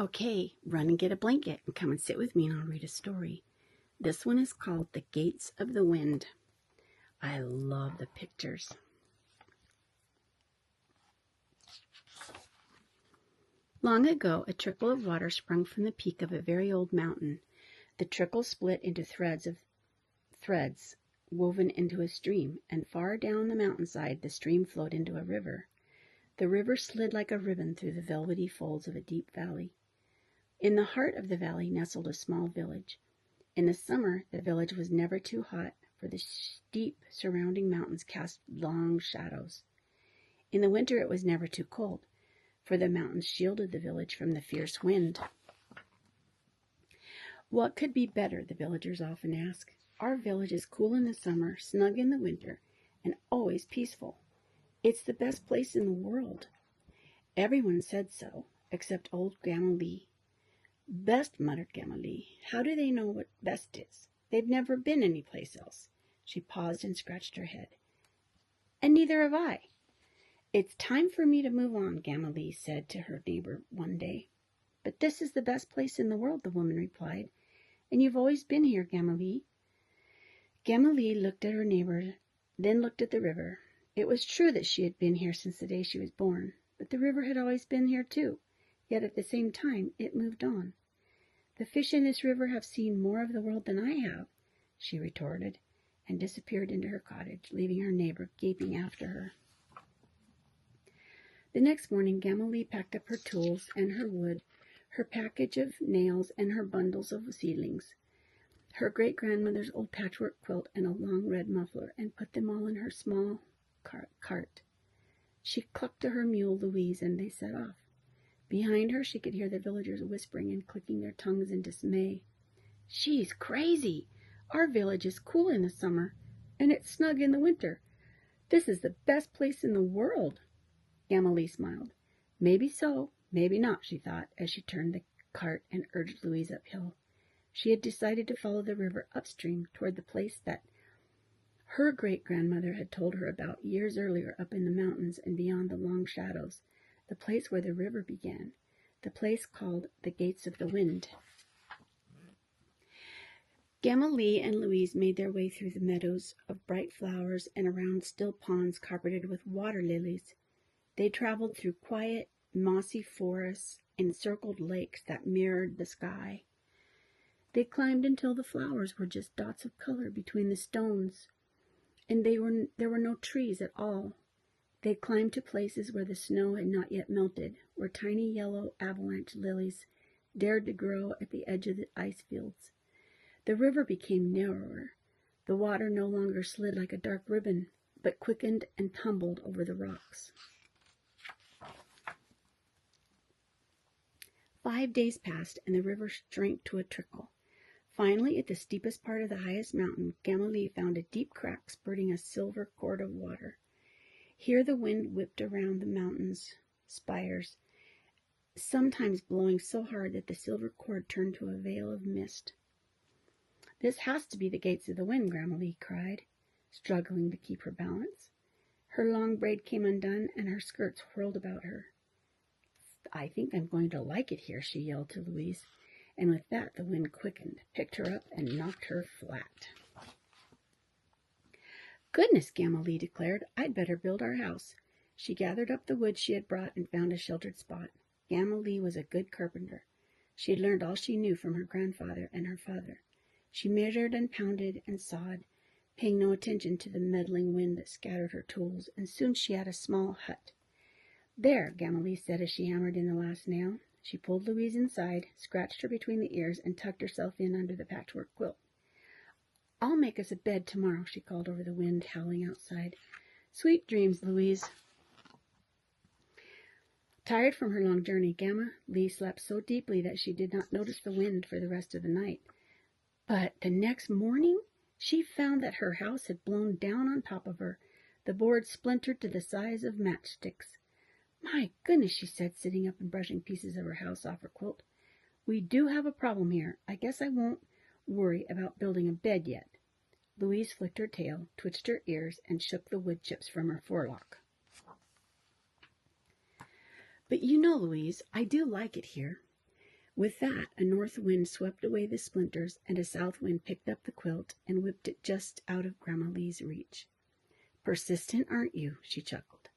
Okay, run and get a blanket and come and sit with me and I'll read a story. This one is called The Gates of the Wind. I love the pictures. Long ago, a trickle of water sprung from the peak of a very old mountain. The trickle split into threads woven into a stream, and far down the mountainside the stream flowed into a river. The river slid like a ribbon through the velvety folds of a deep valley. In the heart of the valley nestled a small village. In the summer, the village was never too hot, for the steep surrounding mountains cast long shadows. In the winter, it was never too cold, for the mountains shielded the village from the fierce wind. What could be better, the villagers often ask. Our village is cool in the summer, snug in the winter, and always peaceful. It's the best place in the world. Everyone said so, except old Gamma Lee. Best, muttered Gamma Lee. How do they know what best is? They've never been any place else. She paused and scratched her head. And neither have I. It's time for me to move on, Gamma Lee said to her neighbor one day. But this is the best place in the world, the woman replied. And you've always been here, Gamma Lee. Gamma Lee looked at her neighbor, then looked at the river. It was true that she had been here since the day she was born, but the river had always been here too. Yet at the same time it moved on. The fish in this river have seen more of the world than I have, she retorted, and disappeared into her cottage, leaving her neighbor gaping after her. The next morning Gamma Lee packed up her tools and her wood, her package of nails and her bundles of seedlings, her great-grandmother's old patchwork quilt and a long red muffler, and put them all in her small cart. She clucked to her mule, Louise, and they set off. Behind her she could hear the villagers whispering and clicking their tongues in dismay. She's crazy! Our village is cool in the summer, and it's snug in the winter. This is the best place in the world. Gamma Lee smiled. Maybe so, maybe not, she thought, as she turned the cart and urged Louise uphill. She had decided to follow the river upstream toward the place that her great-grandmother had told her about years earlier up in the mountains and beyond the long shadows, the place where the river began, the place called the Gates of the Wind. Gamma Lee and Louise made their way through the meadows of bright flowers and around still ponds carpeted with water lilies. They traveled through quiet, mossy forests and circled lakes that mirrored the sky. They climbed until the flowers were just dots of color between the stones, and there were no trees at all. They climbed to places where the snow had not yet melted, where tiny yellow avalanche lilies dared to grow at the edge of the ice fields. The river became narrower. The water no longer slid like a dark ribbon, but quickened and tumbled over the rocks. 5 days passed, and the river shrank to a trickle. Finally, at the steepest part of the highest mountain, Gamma Lee found a deep crack spurting a silver cord of water. Here the wind whipped around the mountain's spires, sometimes blowing so hard that the silver cord turned to a veil of mist. This has to be the Gates of the Wind, Gamma Lee cried, struggling to keep her balance. Her long braid came undone, and her skirts whirled about her. I think I'm going to like it here, she yelled to Louise. And with that the wind quickened, picked her up, and knocked her flat. Goodness, Gamma Lee declared, I'd better build our house. She gathered up the wood she had brought and found a sheltered spot. Gamma Lee was a good carpenter. She had learned all she knew from her grandfather and her father. She measured and pounded and sawed, paying no attention to the meddling wind that scattered her tools, and soon she had a small hut. There, Gamma Lee said as she hammered in the last nail. She pulled Louise inside, scratched her between the ears, and tucked herself in under the patchwork quilt. I'll make us a bed tomorrow, she called over the wind howling outside. Sweet dreams, Louise. Tired from her long journey, Gamma Lee slept so deeply that she did not notice the wind for the rest of the night. But the next morning, she found that her house had blown down on top of her, the boards splintered to the size of matchsticks. My goodness, she said, sitting up and brushing pieces of her house off her quilt. We do have a problem here. I guess I won't worry about building a bed yet. Louise flicked her tail, twitched her ears, and shook the wood chips from her forelock. But you know, Louise, I do like it here. With that, a north wind swept away the splinters, and a south wind picked up the quilt and whipped it just out of Grandma Lee's reach. "Persistent, aren't you?" she chuckled.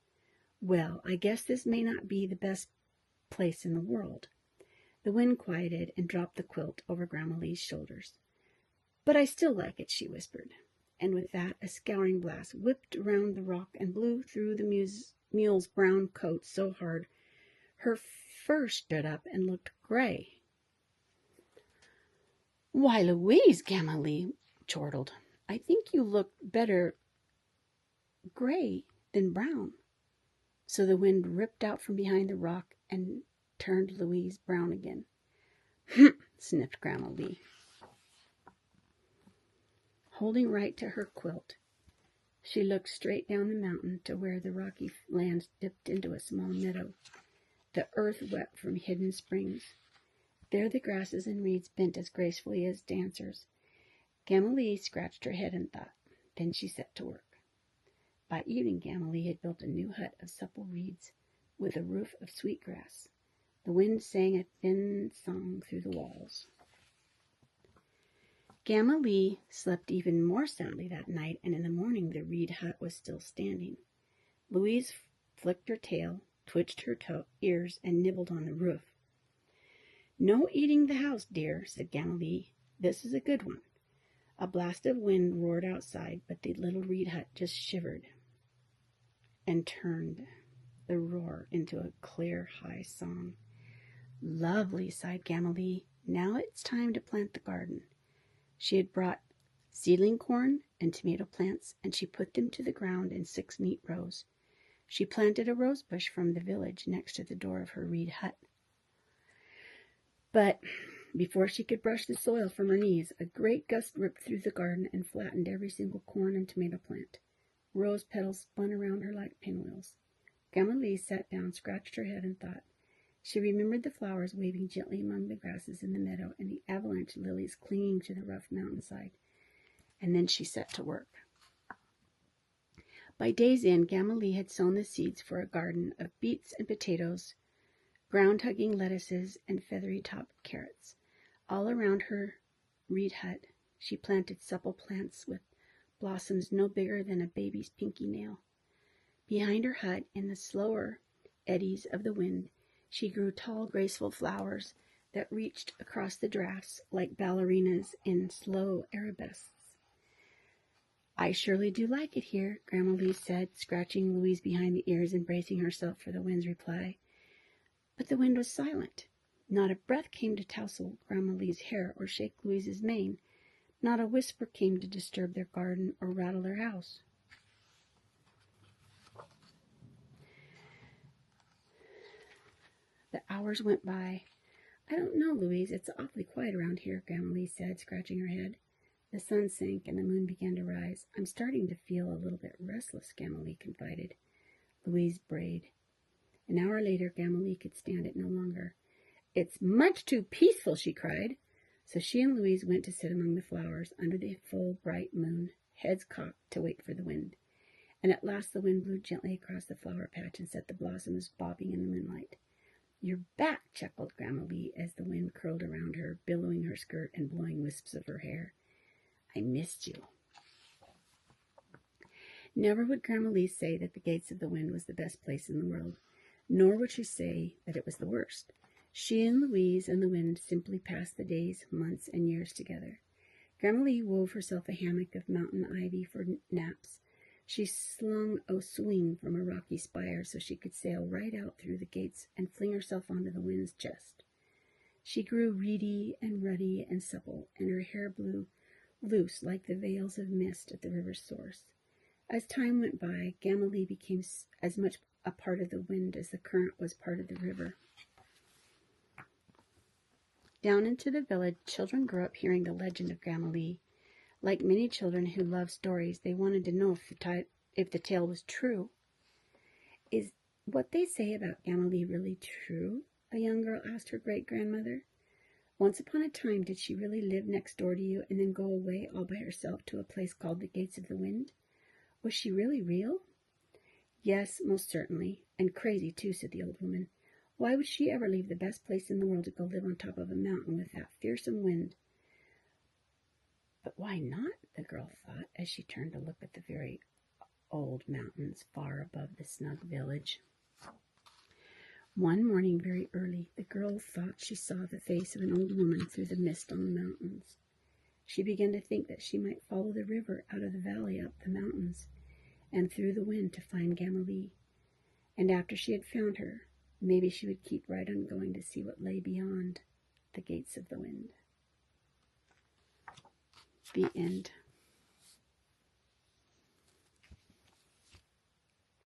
"Well, I guess this may not be the best place in the world." The wind quieted and dropped the quilt over Grandma Lee's shoulders. "But I still like it," she whispered. And with that, a scouring blast whipped around the rock and blew through the mule's brown coat so hard her fur stood up and looked gray. "Why, Louise," Grandma Lee chortled, "I think you look better gray than brown." So the wind ripped out from behind the rock and turned Louise brown again. "Humph!" sniffed Grandma Lee. Holding right to her quilt, she looked straight down the mountain to where the rocky lands dipped into a small meadow, the earth wept from hidden springs. There the grasses and reeds bent as gracefully as dancers. Grandma Lee scratched her head and thought. Then she set to work. By evening, Grandma Lee had built a new hut of supple reeds with a roof of sweet grass. The wind sang a thin song through the walls. Grandma Lee slept even more soundly that night, and in the morning the reed hut was still standing. Louise flicked her tail, twitched her ears, and nibbled on the roof. "No eating the house, dear," said Grandma Lee. "This is a good one." A blast of wind roared outside, but the little reed hut just shivered and turned the roar into a clear, high song. "Lovely," sighed Grandma Lee. "Now it's time to plant the garden." She had brought seedling corn and tomato plants, and she put them to the ground in 6 neat rows. She planted a rose bush from the village next to the door of her reed hut. But before she could brush the soil from her knees, a great gust ripped through the garden and flattened every single corn and tomato plant. Rose petals spun around her like pinwheels. Grandma Lee sat down, scratched her head, and thought. She remembered the flowers waving gently among the grasses in the meadow and the avalanche lilies clinging to the rough mountainside. And then she set to work. By day's end, Grandma Lee had sown the seeds for a garden of beets and potatoes, ground-hugging lettuces, and feathery-topped carrots. All around her reed hut, she planted supple plants with blossoms no bigger than a baby's pinky nail. Behind her hut, in the slower eddies of the wind, she grew tall, graceful flowers that reached across the drafts like ballerinas in slow arabesques. "I surely do like it here," Grandma Lee said, scratching Louise behind the ears and bracing herself for the wind's reply. But the wind was silent. Not a breath came to tousle Grandma Lee's hair or shake Louise's mane. Not a whisper came to disturb their garden or rattle their house. The hours went by. "I don't know, Louise. It's awfully quiet around here," Grandma Lee said, scratching her head. The sun sank and the moon began to rise. "I'm starting to feel a little bit restless," Grandma Lee confided. Louise brayed. An hour later, Grandma Lee could stand it no longer. "It's much too peaceful," she cried. So she and Louise went to sit among the flowers under the full, bright moon, heads cocked to wait for the wind. And at last the wind blew gently across the flower patch and set the blossoms bobbing in the moonlight. "You're back," chuckled Grandma Lee as the wind curled around her, billowing her skirt and blowing wisps of her hair. "I missed you." Never would Grandma Lee say that the Gates of the Wind was the best place in the world, nor would she say that it was the worst. She and Louise and the wind simply passed the days, months, and years together. Grandma Lee wove herself a hammock of mountain ivy for naps. She slung a swing from a rocky spire so she could sail right out through the gates and fling herself onto the wind's chest. She grew reedy and ruddy and supple, and her hair blew loose like the veils of mist at the river's source. As time went by, Grandma Lee became as much a part of the wind as the current was part of the river. Down into the village, children grew up hearing the legend of Grandma Lee. Like many children who love stories, they wanted to know if the tale was true. "Is what they say about Grandma Lee really true?" a young girl asked her great-grandmother. "Once upon a time, did she really live next door to you and then go away all by herself to a place called the Gates of the Wind? Was she really real?" "Yes, most certainly, and crazy too," said the old woman. Why would she ever leave the best place in the world to go live on top of a mountain with that fearsome wind? But why not? The girl thought as she turned to look at the very old mountains far above the snug village. One morning very early, the girl thought she saw the face of an old woman through the mist on the mountains. She began to think that she might follow the river out of the valley up the mountains and through the wind to find Gamaliel. And after she had found her, maybe she would keep right on going to see what lay beyond the gates of the wind. The end.